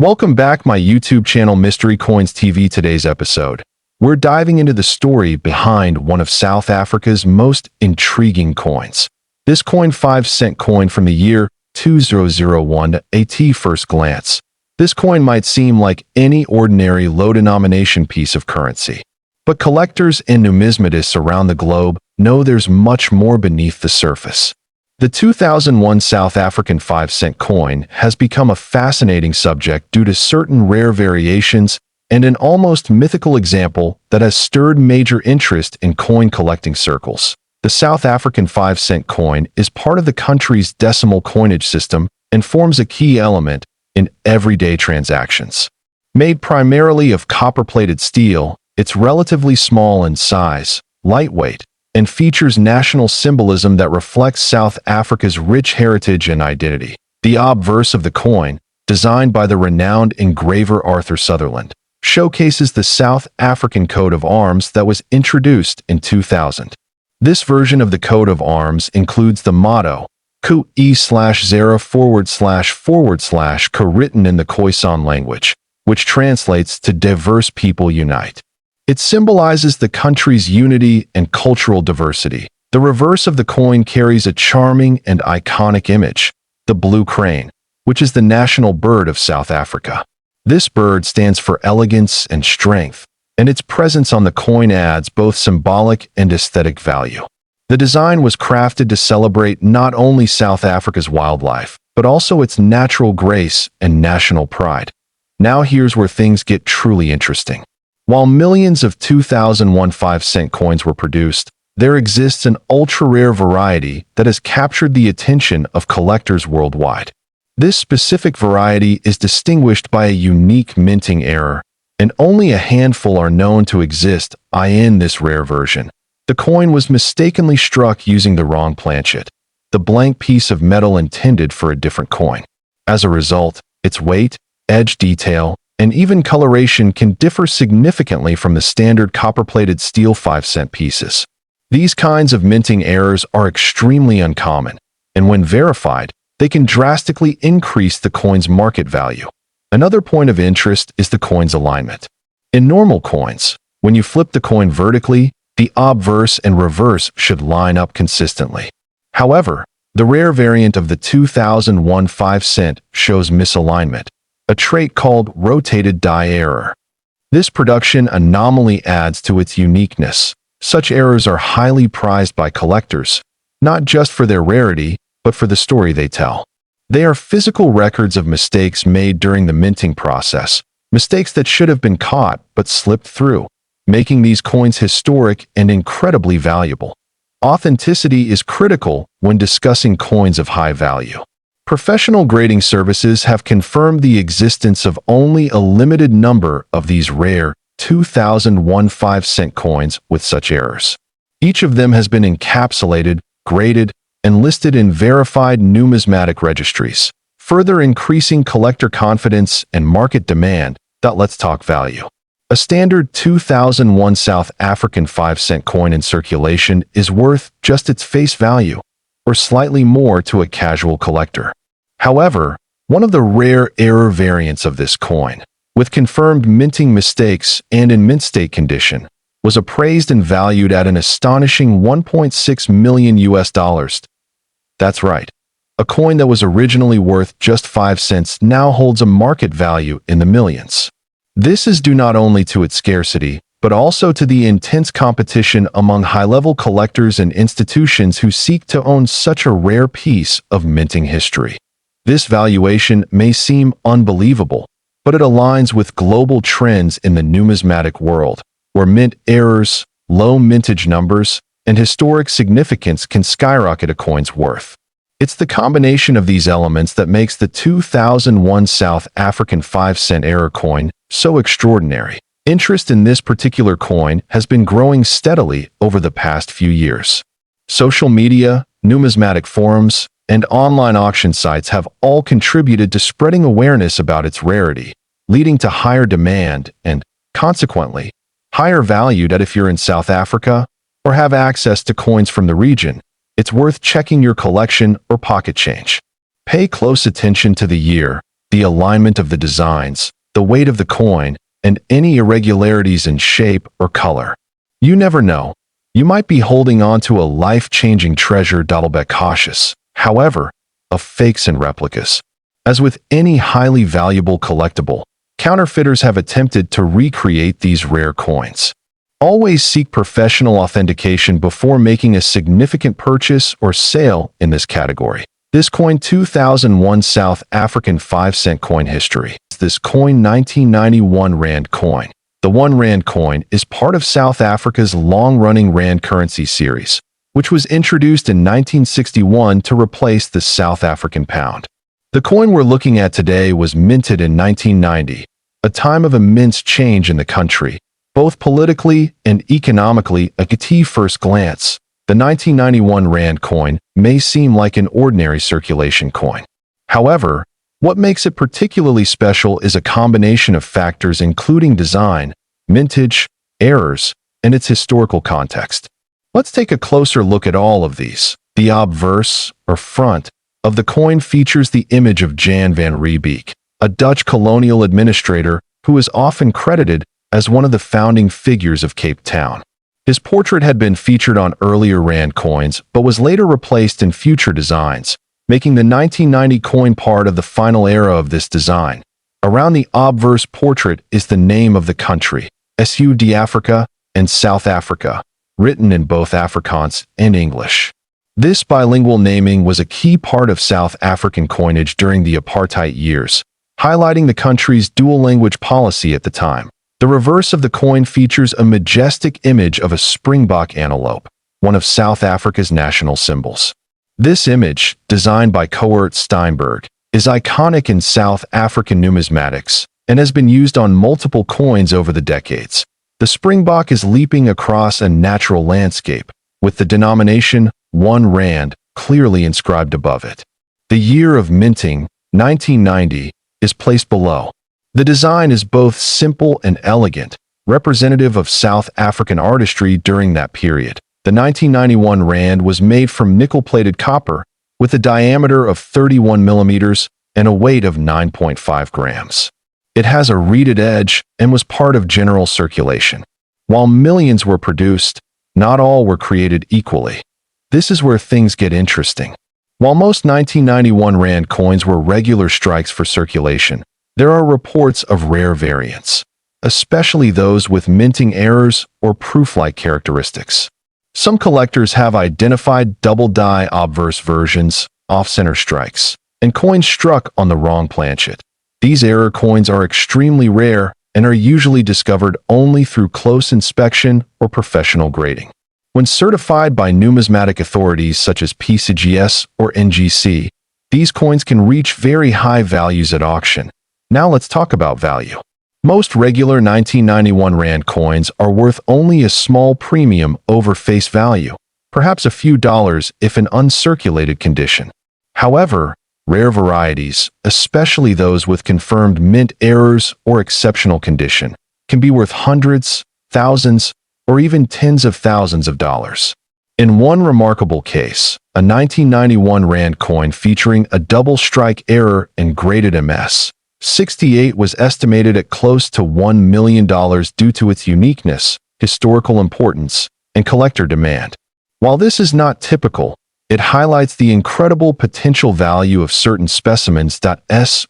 Welcome back my YouTube channel Mystery Coins TV. Today's episode, we're diving into the story behind one of South Africa's most intriguing coins. This coin 5-cent coin from the year 2001. At first glance, this coin might seem like any ordinary low-denomination piece of currency. But collectors and numismatists around the globe know there's much more beneath the surface. The 2001 South African 5-cent coin has become a fascinating subject due to certain rare variations and an almost mythical example that has stirred major interest in coin collecting circles. The South African 5-cent coin is part of the country's decimal coinage system and forms a key element in everyday transactions. Made primarily of copper-plated steel, it's relatively small in size, lightweight, and features national symbolism that reflects South Africa's rich heritage and identity. The obverse of the coin, designed by the renowned engraver Arthur Sutherland, showcases the South African coat of arms that was introduced in 2000. This version of the coat of arms includes the motto, Ku-E/0///Ka, written in the Khoisan language, which translates to Diverse People Unite. It symbolizes the country's unity and cultural diversity. The reverse of the coin carries a charming and iconic image, the blue crane, which is the national bird of South Africa. This bird stands for elegance and strength, and its presence on the coin adds both symbolic and aesthetic value. The design was crafted to celebrate not only South Africa's wildlife, but also its natural grace and national pride. Now here's where things get truly interesting. While millions of 2001 5-cent coins were produced, there exists an ultra-rare variety that has captured the attention of collectors worldwide. This specific variety is distinguished by a unique minting error, and only a handful are known to exist. In this rare version, the coin was mistakenly struck using the wrong planchet, the blank piece of metal intended for a different coin. As a result, its weight, edge detail, and even coloration can differ significantly from the standard copper-plated steel 5-cent pieces. These kinds of minting errors are extremely uncommon, and when verified, they can drastically increase the coin's market value. Another point of interest is the coin's alignment. In normal coins, when you flip the coin vertically, the obverse and reverse should line up consistently. However, the rare variant of the 2001 5-cent shows misalignment, a trait called rotated die error. This production anomaly adds to its uniqueness. Such errors are highly prized by collectors, not just for their rarity, but for the story they tell. They are physical records of mistakes made during the minting process, mistakes that should have been caught but slipped through, making these coins historic and incredibly valuable. Authenticity is critical when discussing coins of high value. Professional grading services have confirmed the existence of only a limited number of these rare 2001 5-cent coins with such errors. Each of them has been encapsulated, graded, and listed in verified numismatic registries, further increasing collector confidence and market demand. Let's talk value. A standard 2001 South African 5-cent coin in circulation is worth just its face value, or slightly more to a casual collector. However, one of the rare error variants of this coin, with confirmed minting mistakes and in mint state condition, was appraised and valued at an astonishing $1.6 million. That's right. A coin that was originally worth just 5 cents now holds a market value in the millions. This is due not only to its scarcity, but also to the intense competition among high-level collectors and institutions who seek to own such a rare piece of minting history. This valuation may seem unbelievable, but it aligns with global trends in the numismatic world, where mint errors, low mintage numbers, and historic significance can skyrocket a coin's worth. It's the combination of these elements that makes the 2001 South African 5-cent error coin so extraordinary. Interest in this particular coin has been growing steadily over the past few years. Social media, numismatic forums, and online auction sites have all contributed to spreading awareness about its rarity, leading to higher demand and, consequently, higher value. That if you're in South Africa or have access to coins from the region, it's worth checking your collection or pocket change. Pay close attention to the year, the alignment of the designs, the weight of the coin, and any irregularities in shape or color. You never know. You might be holding on to a life-changing treasure. Be cautious, however, of fakes and replicas. As with any highly valuable collectible, counterfeiters have attempted to recreate these rare coins. Always seek professional authentication before making a significant purchase or sale in this category. This coin 2001 South African 5-cent coin history. This coin 1991 Rand coin. The 1 Rand coin is part of South Africa's long-running Rand currency series, which was introduced in 1961 to replace the South African pound. The coin we're looking at today was minted in 1990, a time of immense change in the country, both politically and economically. At first glance, the 1991 Rand coin may seem like an ordinary circulation coin. However, what makes it particularly special is a combination of factors including design, mintage, errors, and its historical context. Let's take a closer look at all of these. The obverse, or front, of the coin features the image of Jan van Riebeeck, a Dutch colonial administrator who is often credited as one of the founding figures of Cape Town. His portrait had been featured on earlier Rand coins but was later replaced in future designs, making the 1990 coin part of the final era of this design. Around the obverse portrait is the name of the country, South Africa and South Africa, written in both Afrikaans and English. This bilingual naming was a key part of South African coinage during the apartheid years, highlighting the country's dual-language policy at the time. The reverse of the coin features a majestic image of a springbok antelope, one of South Africa's national symbols. This image, designed by Coert Steinberg, is iconic in South African numismatics and has been used on multiple coins over the decades. The springbok is leaping across a natural landscape, with the denomination 1 Rand clearly inscribed above it. The year of minting, 1990, is placed below. The design is both simple and elegant, representative of South African artistry during that period. The 1991 Rand was made from nickel-plated copper, with a diameter of 31 millimeters and a weight of 9.5 grams. It has a reeded edge and was part of general circulation. While millions were produced, not all were created equally. This is where things get interesting. While most 1991 Rand coins were regular strikes for circulation, there are reports of rare variants, especially those with minting errors or proof-like characteristics. Some collectors have identified double-die obverse versions, off-center strikes, and coins struck on the wrong planchet. These error coins are extremely rare and are usually discovered only through close inspection or professional grading. When certified by numismatic authorities such as PCGS or NGC, these coins can reach very high values at auction. Now let's talk about value. Most regular 1991 Rand coins are worth only a small premium over face value, perhaps a few dollars if in uncirculated condition. However, rare varieties, especially those with confirmed mint errors or exceptional condition, can be worth hundreds, thousands, or even tens of thousands of dollars. In one remarkable case, a 1991 Rand coin featuring a double strike error in graded MS.68 was estimated at close to $1 million due to its uniqueness, historical importance, and collector demand. While this is not typical, it highlights the incredible potential value of certain specimens.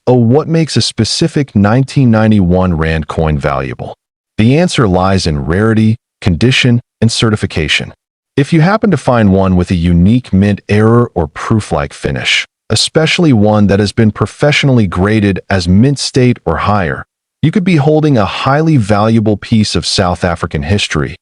What makes a specific 1991 Rand coin valuable? The answer lies in rarity, condition, and certification. If you happen to find one with a unique mint error or proof-like finish, especially one that has been professionally graded as mint state or higher, you could be holding a highly valuable piece of South African history.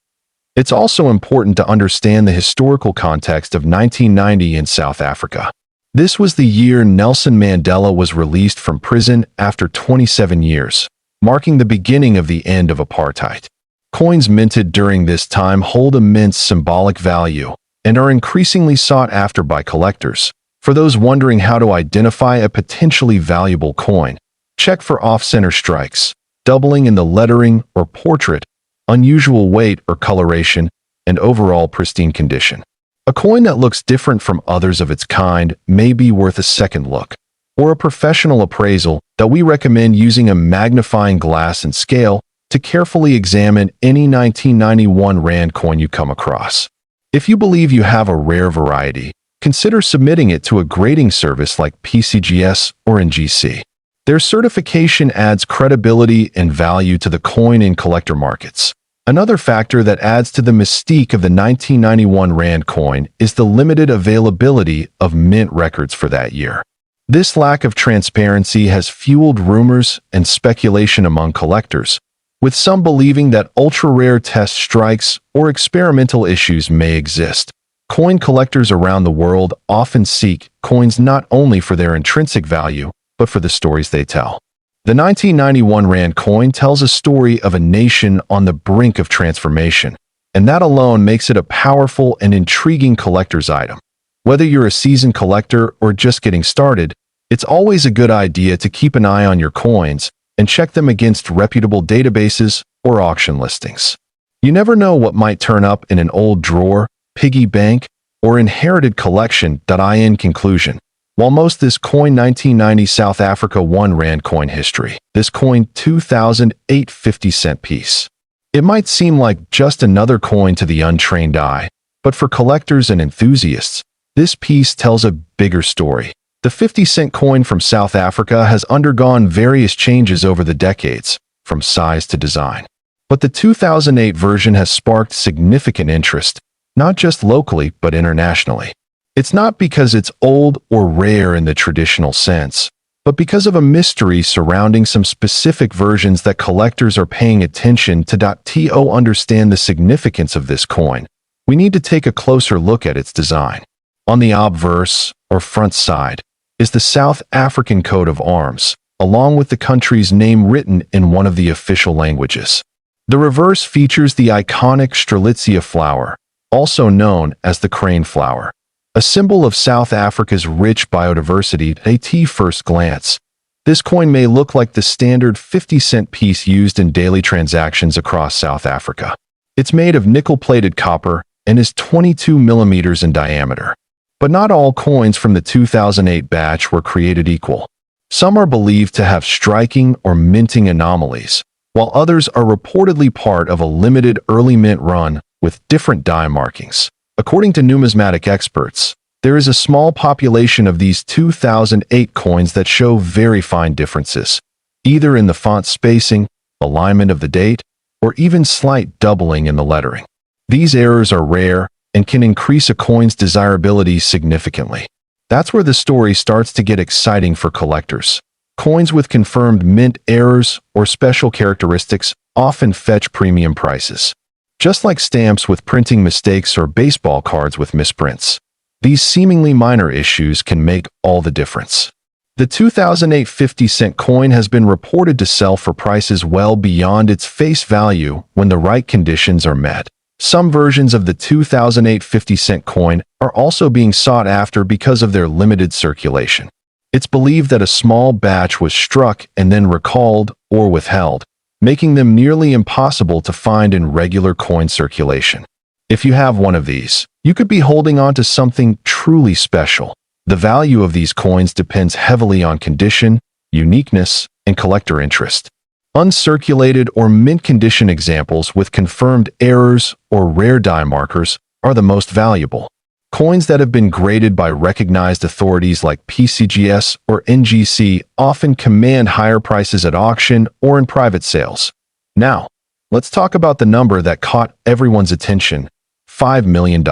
It's also important to understand the historical context of 1990 in South Africa. This was the year Nelson Mandela was released from prison after 27 years, marking the beginning of the end of apartheid. Coins minted during this time hold immense symbolic value and are increasingly sought after by collectors. For those wondering how to identify a potentially valuable coin, check for off-center strikes, doubling in the lettering or portrait, unusual weight or coloration, and overall pristine condition. A coin that looks different from others of its kind may be worth a second look. or a professional appraisal that we recommend using a magnifying glass and scale to carefully examine any 1991 Rand coin you come across. If you believe you have a rare variety, consider submitting it to a grading service like PCGS or NGC. Their certification adds credibility and value to the coin in collector markets. Another factor that adds to the mystique of the 1991 Rand coin is the limited availability of mint records for that year. This lack of transparency has fueled rumors and speculation among collectors, with some believing that ultra-rare test strikes or experimental issues may exist. Coin collectors around the world often seek coins not only for their intrinsic value, but for the stories they tell. The 1991 Rand coin tells a story of a nation on the brink of transformation, and that alone makes it a powerful and intriguing collector's item. Whether you're a seasoned collector or just getting started, it's always a good idea to keep an eye on your coins and check them against reputable databases or auction listings. You never know what might turn up in an old drawer, piggy bank, or inherited collection. In conclusion, while most this coin 1990 South Africa 1 Rand coin history, this coin 2008 50-cent piece. It might seem like just another coin to the untrained eye, but for collectors and enthusiasts, this piece tells a bigger story. The 50-cent coin from South Africa has undergone various changes over the decades, from size to design. But the 2008 version has sparked significant interest, not just locally but internationally. It's not because it's old or rare in the traditional sense, but because of a mystery surrounding some specific versions that collectors are paying attention to. To understand the significance of this coin, we need to take a closer look at its design. On the obverse, or front side, is the South African coat of arms, along with the country's name written in one of the official languages. The reverse features the iconic Strelitzia flower, also known as the crane flower, a symbol of South Africa's rich biodiversity. At first glance, this coin may look like the standard 50-cent piece used in daily transactions across South Africa. It's made of nickel-plated copper and is 22 millimeters in diameter. But not all coins from the 2008 batch were created equal. Some are believed to have striking or minting anomalies, while others are reportedly part of a limited early mint run with different die markings. According to numismatic experts, there is a small population of these 2008 coins that show very fine differences, either in the font spacing, alignment of the date, or even slight doubling in the lettering. These errors are rare and can increase a coin's desirability significantly. That's where the story starts to get exciting for collectors. Coins with confirmed mint errors or special characteristics often fetch premium prices. Just like stamps with printing mistakes or baseball cards with misprints, these seemingly minor issues can make all the difference. The 2008 50-cent coin has been reported to sell for prices well beyond its face value when the right conditions are met. Some versions of the 2008 50-cent coin are also being sought after because of their limited circulation. It's believed that a small batch was struck and then recalled or withheld, making them nearly impossible to find in regular coin circulation. If you have one of these, you could be holding on to something truly special. The value of these coins depends heavily on condition, uniqueness, and collector interest. Uncirculated or mint condition examples with confirmed errors or rare die markers are the most valuable. Coins that have been graded by recognized authorities like PCGS or NGC often command higher prices at auction or in private sales. Now, let's talk about the number that caught everyone's attention: $5 million.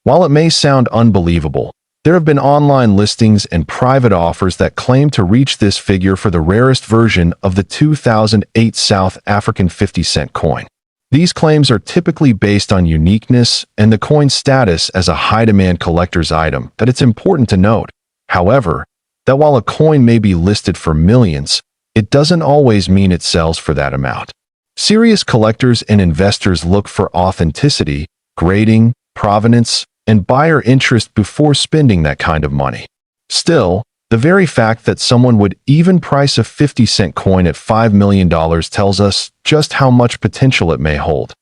While it may sound unbelievable, there have been online listings and private offers that claim to reach this figure for the rarest version of the 2008 South African 50-cent coin. These claims are typically based on uniqueness and the coin's status as a high-demand collector's item. That it's important to note, however, that while a coin may be listed for millions, it doesn't always mean it sells for that amount. Serious collectors and investors look for authenticity, grading, provenance, and buyer interest before spending that kind of money. Still, the very fact that someone would even price a 50-cent coin at $5 million tells us just how much potential it may hold.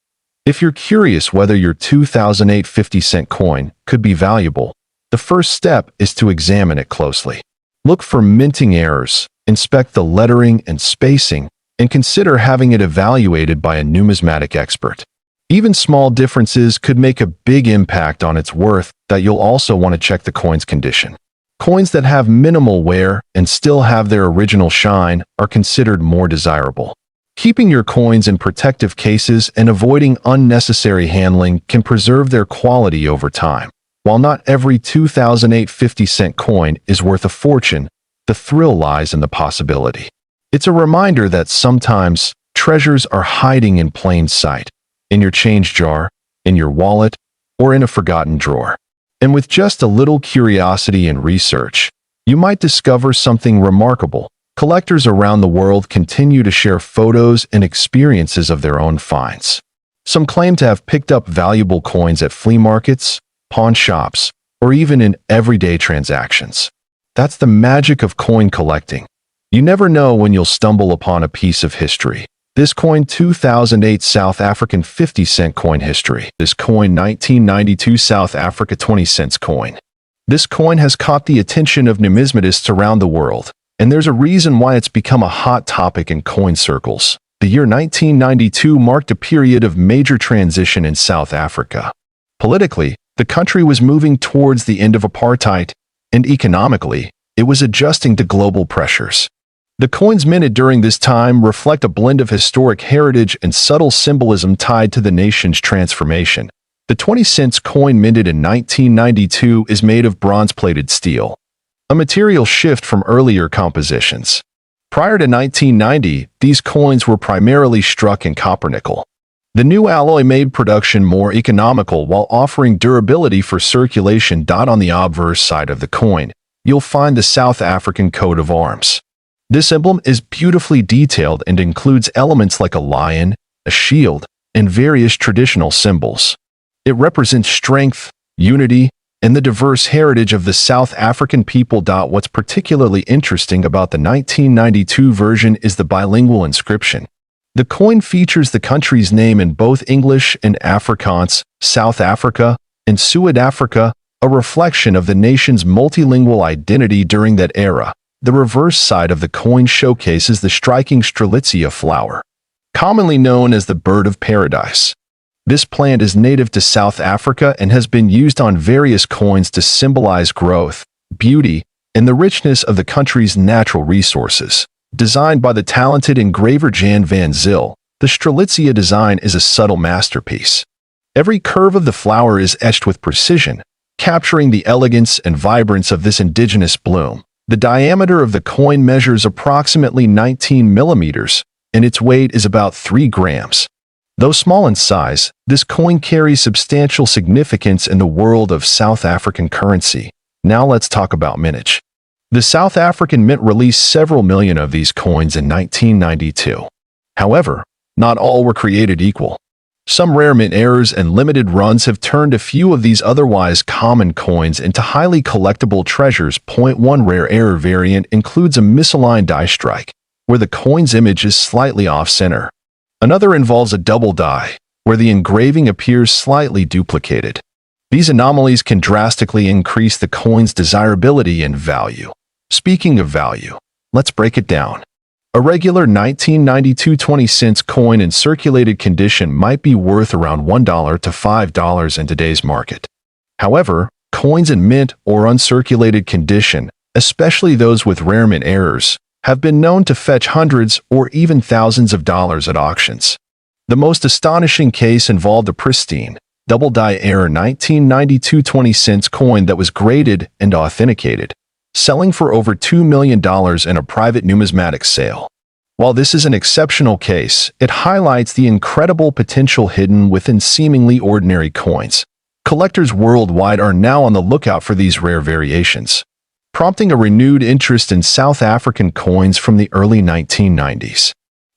If you're curious whether your 2008 50-cent coin could be valuable, the first step is to examine it closely. Look for minting errors, inspect the lettering and spacing, and consider having it evaluated by a numismatic expert. Even small differences could make a big impact on its worth. That you'll also want to check the coin's condition. Coins that have minimal wear and still have their original shine are considered more desirable. Keeping your coins in protective cases and avoiding unnecessary handling can preserve their quality over time. While not every 2008 50-cent coin is worth a fortune, the thrill lies in the possibility. It's a reminder that sometimes treasures are hiding in plain sight, in your change jar, in your wallet, or in a forgotten drawer. And with just a little curiosity and research, you might discover something remarkable. Collectors around the world continue to share photos and experiences of their own finds. Some claim to have picked up valuable coins at flea markets, pawn shops, or even in everyday transactions. That's the magic of coin collecting. You never know when you'll stumble upon a piece of history. This coin 2008 South African 50-cent coin history. This coin 1992 South Africa 20 cents coin. This coin has caught the attention of numismatists around the world, and there's a reason why it's become a hot topic in coin circles. The year 1992 marked a period of major transition in South Africa. Politically, the country was moving towards the end of apartheid, and economically, it was adjusting to global pressures. The coins minted during this time reflect a blend of historic heritage and subtle symbolism tied to the nation's transformation. The 20 cents coin minted in 1992 is made of bronze-plated steel, a material shift from earlier compositions. Prior to 1990, these coins were primarily struck in copper-nickel. The new alloy made production more economical while offering durability for circulation. On the obverse side of the coin, you'll find the South African coat of arms. This emblem is beautifully detailed and includes elements like a lion, a shield, and various traditional symbols. It represents strength, unity, and the diverse heritage of the South African people. What's particularly interesting about the 1992 version is the bilingual inscription. The coin features the country's name in both English and Afrikaans, South Africa, and Suid-Afrika, a reflection of the nation's multilingual identity during that era. The reverse side of the coin showcases the striking strelitzia flower, commonly known as the bird of paradise. This plant is native to South Africa and has been used on various coins to symbolize growth, beauty, and the richness of the country's natural resources. Designed by the talented engraver Jan van Zyl, the strelitzia design is a subtle masterpiece. Every curve of the flower is etched with precision, capturing the elegance and vibrance of this indigenous bloom. The diameter of the coin measures approximately 19 millimeters, and its weight is about 3 grams. Though small in size, this coin carries substantial significance in the world of South African currency. Now let's talk about mintage. The South African Mint released several million of these coins in 1992. However, not all were created equal. Some rare mint errors and limited runs have turned a few of these otherwise common coins into highly collectible treasures. One rare error variant includes a misaligned die strike, where the coin's image is slightly off-center. Another involves a double die, where the engraving appears slightly duplicated. These anomalies can drastically increase the coin's desirability and value. Speaking of value, let's break it down. A regular 1992 20 cents coin in circulated condition might be worth around $1 to $5 in today's market. However, coins in mint or uncirculated condition, especially those with rare mint errors, have been known to fetch hundreds or even thousands of dollars at auctions. The most astonishing case involved a pristine, double-die error 1992 20 cents coin that was graded and authenticated, selling for over $2 million in a private numismatic sale. While this is an exceptional case, it highlights the incredible potential hidden within seemingly ordinary coins. Collectors worldwide are now on the lookout for these rare variations, prompting a renewed interest in South African coins from the early 1990s.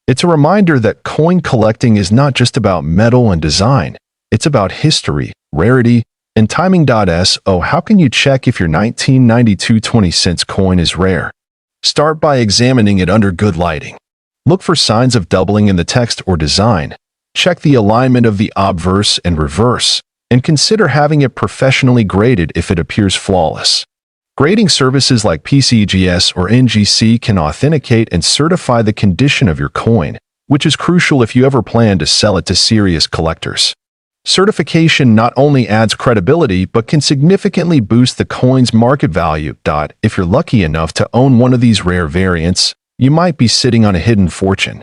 It's a reminder that coin collecting is not just about metal and design. It's about history, rarity, and timing. How can you check if your 1992 20 cents coin is rare? Start by examining it under good lighting. Look for signs of doubling in the text or design. Check the alignment of the obverse and reverse, and consider having it professionally graded if it appears flawless. Grading services like PCGS or NGC can authenticate and certify the condition of your coin, which is crucial if you ever plan to sell it to serious collectors. Certification not only adds credibility but can significantly boost the coin's market value. If you're lucky enough to own one of these rare variants, you might be sitting on a hidden fortune.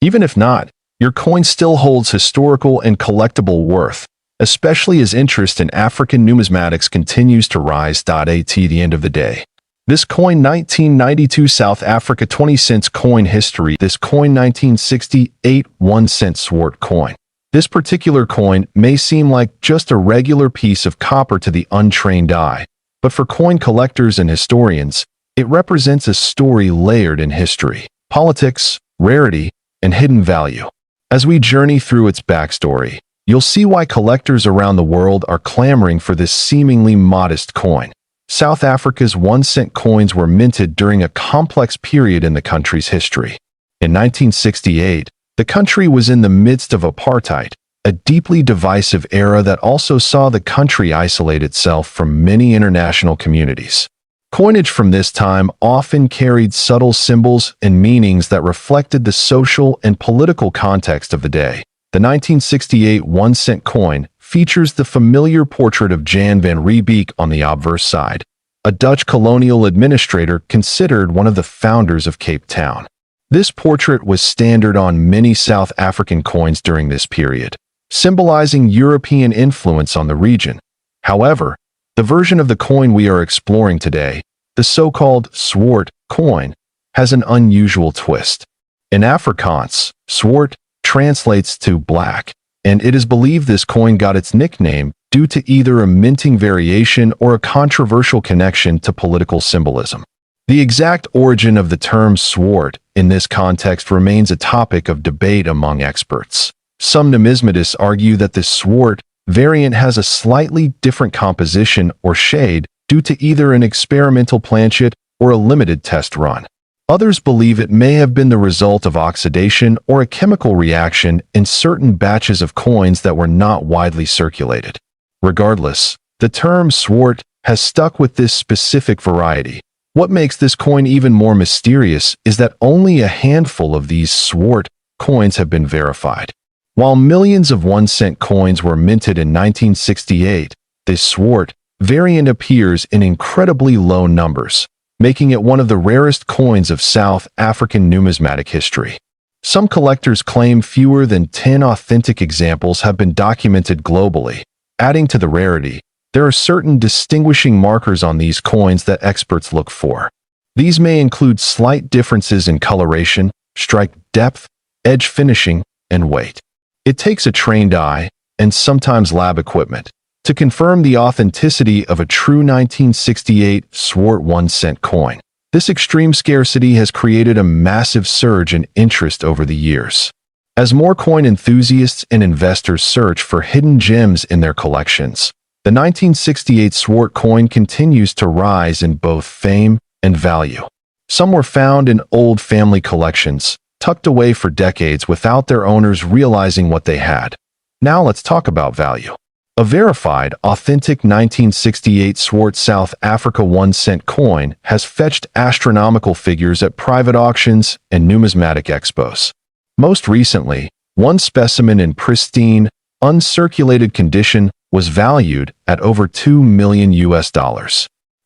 Even if not, your coin still holds historical and collectible worth, especially as interest in African numismatics continues to rise. At the end of the day, this coin 1992 South Africa 20 cents coin history. This coin 1968 1 cent Swart coin. This particular coin may seem like just a regular piece of copper to the untrained eye, but for coin collectors and historians, it represents a story layered in history, politics, rarity, and hidden value. As we journey through its backstory, you'll see why collectors around the world are clamoring for this seemingly modest coin. South Africa's 1 cent coins were minted during a complex period in the country's history. In 1968, the country was in the midst of apartheid, a deeply divisive era that also saw the country isolate itself from many international communities. Coinage from this time often carried subtle symbols and meanings that reflected the social and political context of the day. The 1968 1 cent coin features the familiar portrait of Jan van Riebeeck on the obverse side, a Dutch colonial administrator considered one of the founders of Cape Town. This portrait was standard on many South African coins during this period, symbolizing European influence on the region. However, the version of the coin we are exploring today, the so-called Swart coin, has an unusual twist. In Afrikaans, Swart translates to black, and it is believed this coin got its nickname due to either a minting variation or a controversial connection to political symbolism. The exact origin of the term Swart in this context remains a topic of debate among experts. Some numismatists argue that the Swart variant has a slightly different composition or shade due to either an experimental planchet or a limited test run. Others believe it may have been the result of oxidation or a chemical reaction in certain batches of coins that were not widely circulated. Regardless, the term Swart has stuck with this specific variety. What makes this coin even more mysterious is that only a handful of these Swart coins have been verified. While millions of 1 cent coins were minted in 1968, this Swart variant appears in incredibly low numbers, making it one of the rarest coins of South African numismatic history. Some collectors claim fewer than 10 authentic examples have been documented globally. Adding to the rarity, there are certain distinguishing markers on these coins that experts look for. These may include slight differences in coloration, strike depth, edge finishing, and weight. It takes a trained eye, and sometimes lab equipment, to confirm the authenticity of a true 1968 Swart 1 cent coin. This extreme scarcity has created a massive surge in interest over the years. As more coin enthusiasts and investors search for hidden gems in their collections, the 1968 Swart coin continues to rise in both fame and value. Some were found in old family collections, tucked away for decades without their owners realizing what they had. Now let's talk about value. A verified, authentic 1968 Swart South Africa 1 cent coin has fetched astronomical figures at private auctions and numismatic expos. Most recently, one specimen in pristine, uncirculated condition was valued at over $2 million.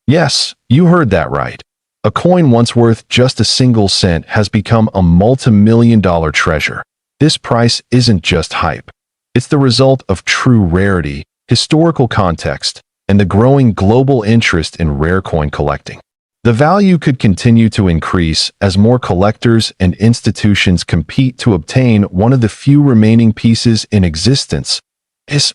Yes, you heard that right. A coin once worth just a single cent has become a multi-million-dollar treasure. This price isn't just hype. It's the result of true rarity, historical context, and the growing global interest in rare coin collecting. The value could continue to increase as more collectors and institutions compete to obtain one of the few remaining pieces in existence.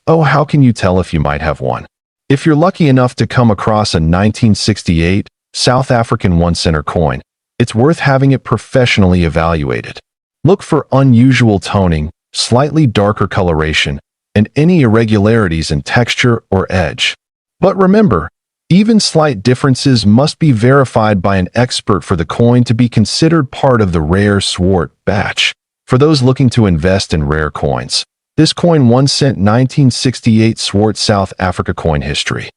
How can you tell if you might have one? If you're lucky enough to come across a 1968 South African 1 center coin, it's worth having it professionally evaluated. Look for unusual toning, slightly darker coloration, and any irregularities in texture or edge. But remember, even slight differences must be verified by an expert for the coin to be considered part of the rare Swart batch. For those looking to invest in rare coins, this coin 1 cent 1968 Swart South Africa coin history